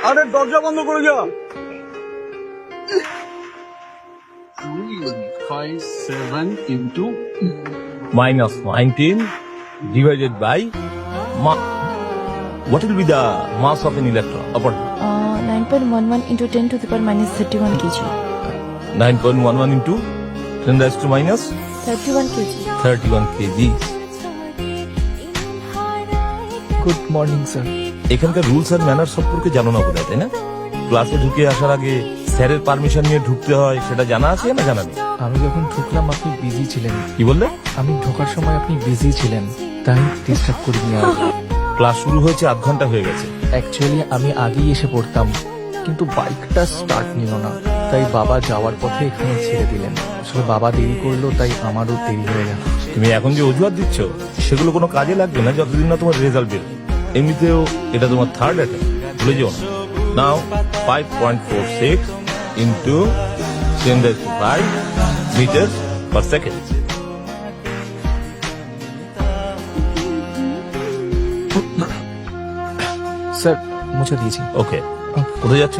আরে দরজা বন্ধ করে যা। 7 into minus 19 divided by what will be the mass of an electron upon 9.11 into 10 to the power minus 31 kg. 9.11 into 10 raised to minus 31 kg. 31 kg. Good morning sir. এখানকার rules আর manner সম্পর্কে জানো না বোধহয়, তাই না? ক্লাসে ঢুকে আসার আগে স্যারের পারমিশন নিয়ে ঢুকতে হয়, সেটা জানা আছে না জানা নেই? আমি যখন ঢুকলাম আপনি বিজি ছিলেন। কি বললে? আমি ঢোকার সময় আপনি বিজি ছিলেন, তাই ডিস্টার্ব করিনি আর। ক্লাস শুরু হয়েছে 8 ঘন্টা হয়ে গেছে। অ্যাকচুয়ালি আমি আগেই এসে পড়তাম, কিন্তু বাইকটা স্টার্ট নিল না, তাই বাবা যাওয়ার পথে এখানে ছেড়ে দিলেন। আসলে বাবা দেরি করলো, তাই আমারও দেরি হয়ে গেল। তুমি এখন যে অজুহাত দিচ্ছ সেগুলো কোনো কাজে লাগবে না যতদিন না তোমার রেজাল্ট বের। এমনিতেও এটা তোমার থার্ড অ্যাটেম্প, ভুলে যেও না। নাও 5.46 into 10 raised to 5 meters per second. Sir মুছে দিয়েছি। ওকে, কোথায় যাচ্ছ?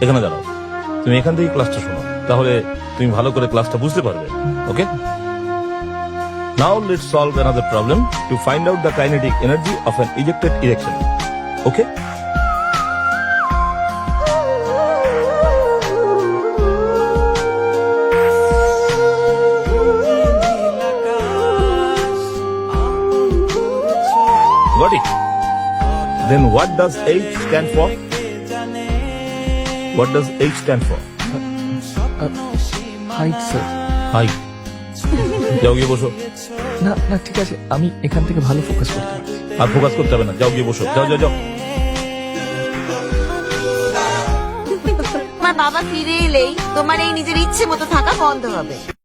এখানে দাঁড়াও। তুমি এখান থেকে ক্লাসটা শোনো, তাহলে তুমি ভালো করে ক্লাসটা বুঝতে পারবে। Okay, now let's solve another problem to find out the kinetic energy of an ejected erection. Okay? Got it? Then what does H stand for? What does H stand for? Height sir. Height. যাও গিয়ে বসো। না না ঠিক আছে, আমি এখান থেকে ভালো ফোকাস করতে পারছি। আর ফোকাস করতে হবে না, যাও গিয়ে বসো। যাও যাও যাও। তোমার বাবা ফিরে এলেই তোমার এই নিজের ইচ্ছে মতো থাকা বন্ধ হবে।